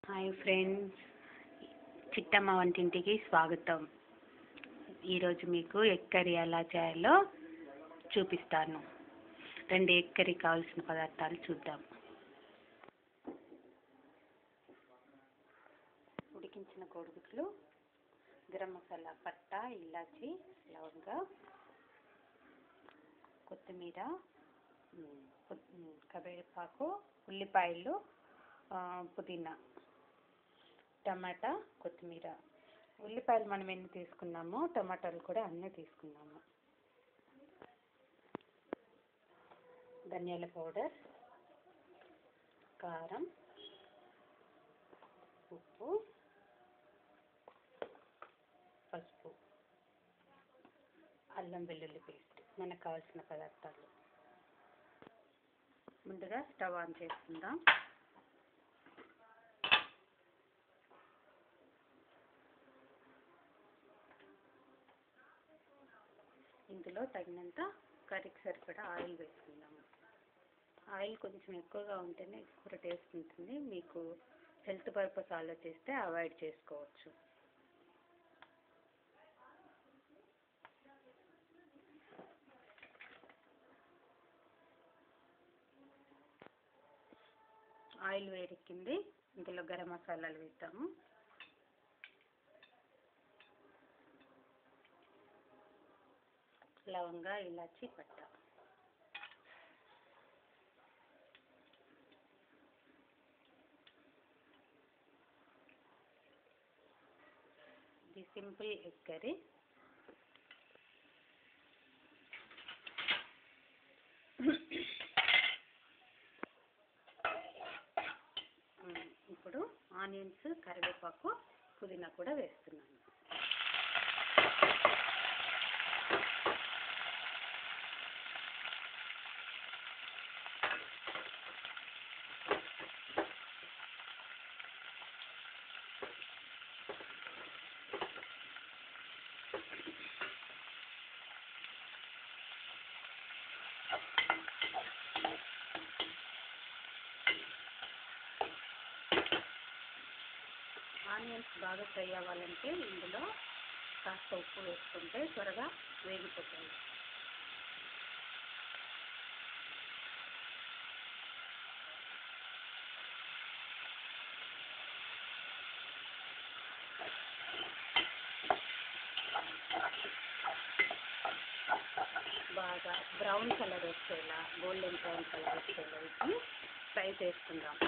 Hi friends, Chittamma వంటింటికి స్వాగతం. ఈరోజు మీకు ఎగ్ కర్రీ ఎలా చేయాలో చూపిస్తాను. 2 ఎగ్ కర్రీ కావాల్సిన పదార్థాలు చూద్దాం. ఉడికించిన కోడిగుడ్లు, గరం మసాలా, పట్టా, ఇలాచి, లవంగ, కొత్తిమీర, కరివేపాకు, ఉల్లిపాయలు, పుదీనా, టమాటా, కొత్తిమీర. ఉల్లిపాయలు మనం ఎన్ని తీసుకున్నామో టమాటాలు కూడా అన్నీ తీసుకున్నాము. ధనియాల పౌడర్, కారం, ఉప్పు, పసుపు, అల్లం వెల్లుల్లి పేస్ట్. మనకు కావాల్సిన పదార్థాలు. ముందుగా స్టవ్ ఆన్ చేసుకుందాం. ఇందులో తగినంత కర్రీకి సరిపడా ఆయిల్ వేసుకుందాము. ఆయిల్ కొంచెం ఎక్కువగా ఉంటేనే కూర టేస్ట్ ఉంటుంది. మీకు హెల్త్ పర్పస్ ఆలోచిస్తే అవాయిడ్ చేసుకోవచ్చు. ఆయిల్ వేడెక్కింది. ఇందులో గరం మసాలాలు వేద్దాము. లవంగ, ఇలాచి, పట్ట. ఇది సింపుల్ ఎగ్ కర్రీ. ఇప్పుడు ఆనియన్స్, కరివేపాకు, పుదీనా కూడా వేస్తున్నాను. ఆనియన్స్ బాగా ఫ్రై అవ్వాలంటే ఇందులో కాస్త ఉప్పు వేసుకుంటే త్వరగా వేగిపోతాయి. బాగా బ్రౌన్ కలర్ వచ్చేలా, గోల్డెన్ బ్రౌన్ కలర్ వచ్చేలా వీటిని ఫ్రై చేసుకుందాం.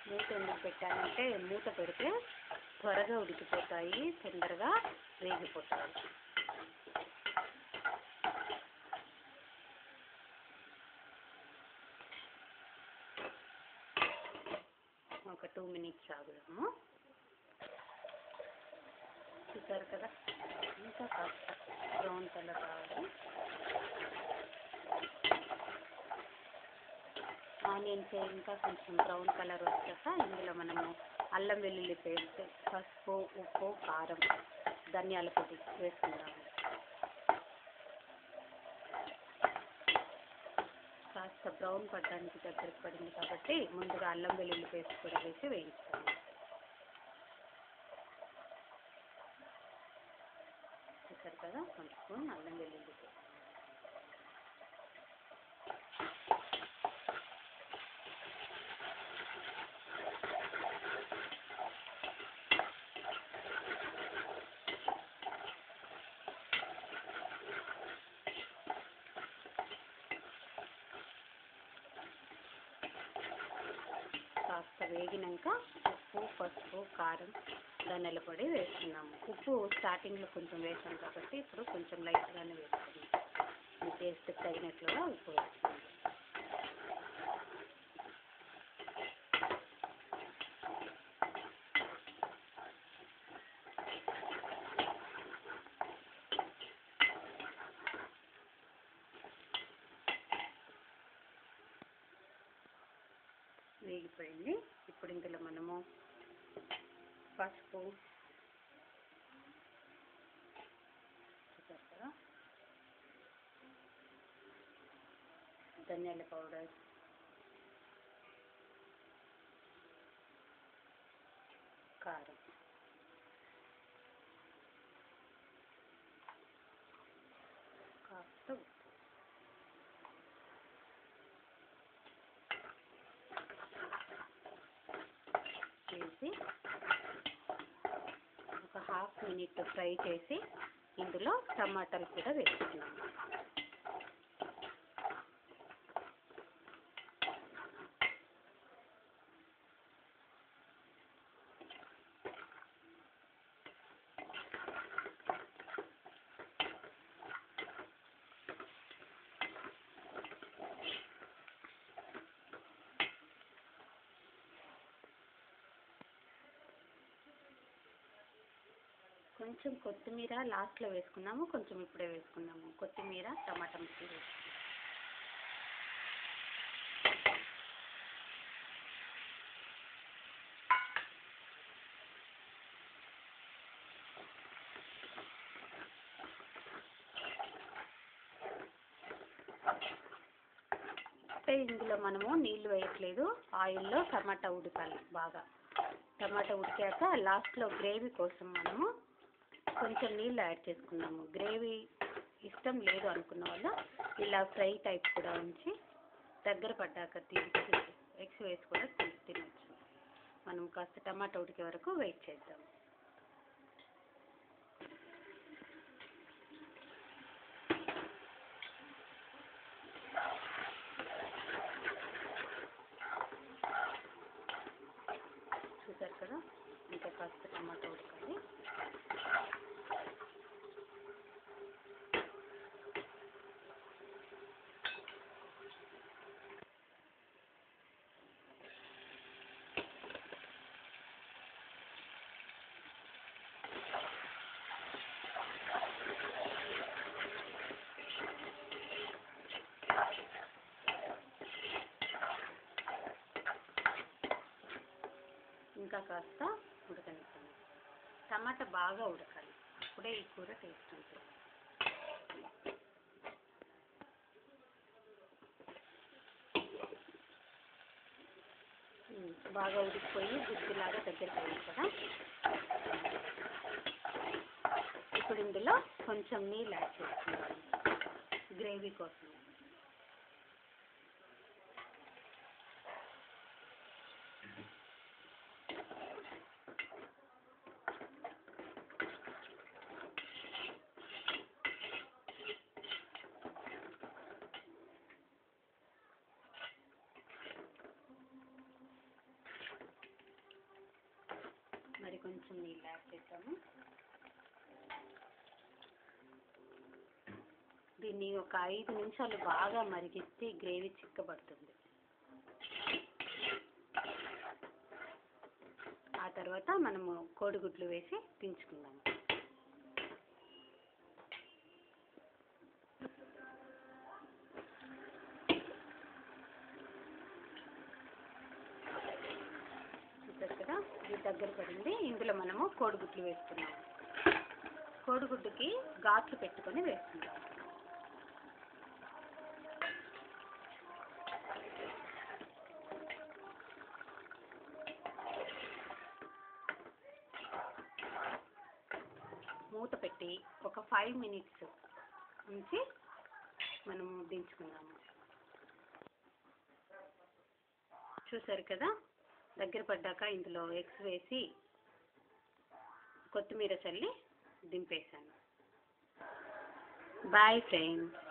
మూత ఎందుకు పెట్టాలంటే మూత పెడితే త్వరగా ఉడికిపోతాయి, తొందరగా వేగిపోతాయి. ఒక 2 minutes ఆగుదాము. చూసారు కదా, ఇంకా కాస్త బ్రౌన్ కలర్ రావాలి. ఆనియన్స్ ఇంకా కొంచెం బ్రౌన్ కలర్ వచ్చాక ఇందులో మనము అల్లం వెల్లుల్లి పేస్ట్, పసుపు, ఉప్పు, కారం, ధనియాల పొడి వేసుకుందాము. కాస్త బ్రౌన్ పడడానికి దగ్గరకు పడింది కాబట్టి ముందుగా అల్లం వెల్లుల్లి పేస్ట్ కూడా వేసి వేయించుకోండి. చూసారు కదా, 1 స్పూన్ అల్లం వెల్లుల్లి పేస్ట్. కాస్త వేగినాక ఉప్పు, పసుపు, కారం, ధనియాల పొడి వేస్తున్నాము. ఉప్పు స్టార్టింగ్లో కొంచెం వేసాం కాబట్టి ఇప్పుడు కొంచెం లైట్గానే వేస్తున్నాము. మీ టేస్ట్కి తగినట్లుగా ఉప్పు వేస్తున్నాము. అయిపోయింది. ఇప్పుడు ఇందులో మనము పసుపు, ధనియాల పౌడర్, కారం, కాస్త వేసి ఒక హాఫ్ మినిట్ ఫ్రై చేసి ఇందులో టమాటాలు కూడా వేసుకున్నాము. కొంచెం కొత్తిమీర లాస్ట్లో వేసుకున్నాము, కొంచెం ఇప్పుడే వేసుకున్నాము. కొత్తిమీర, టమాటా ముక్కలు వేసుకున్నాము. అంటే ఇందులో మనము నీళ్ళు వేయట్లేదు, ఆయిల్లో టమాటా ఉడకాలి బాగా. టమాటా ఉడికాక లాస్ట్లో గ్రేవీ కోసం మనము కొంచెం నీళ్ళు యాడ్ చేసుకున్నాము. గ్రేవీ ఇష్టం లేదు అనుకున్న వల్ల ఇలా ఫ్రై టైప్ కూడా ఉంచి దగ్గర పడ్డాక తీసి ఎగ్స్ వేసి కూడా తినచ్చు. మనం కాస్త టమాటా ఉడికే వరకు వెయిట్ చేద్దాం. చూసారు కదా, ఇంకా కాస్త టమాటా ఉడకాలి. ఇంకా కాస్త ఉడకనిస్తాను. టమాటా బాగా ఉడకాలి, అప్పుడే ఈ కూర టేస్ట్ ఉంటుంది. బాగా ఉడికిపోయి గుజ్జులాగా దగ్గరికి అయింది కదా. ఇప్పుడు ఇందులో కొంచెం నీళ్ళు యాడ్ చేసుకుంటాను గ్రేవీ కోసం. మరి కొంచెం నీళ్ళు యాడ్ చేద్దాము. దీన్ని ఒక 5 నిమిషాలు బాగా మరిగిస్తే గ్రేవీ చిక్కబడుతుంది. ఆ తర్వాత మనము కోడిగుడ్లు వేసి దించుకుందాము. కదా, ఇది దగ్గర పడింది. ఇందులో మనము కోడిగుడ్లు వేసుకున్నాము. కోడిగుడ్డుకి ఘాట్లు పెట్టుకొని వేసుకుందాం. మూత పెట్టి ఒక 5 మినిట్స్ ఉంచి మనము దించుకుందాము. చూసారు కదా, దగ్గర పడ్డాక ఇందులో ఎగ్స్ వేసి కొత్తిమీర చల్లి దింపేసాను. Bye friends.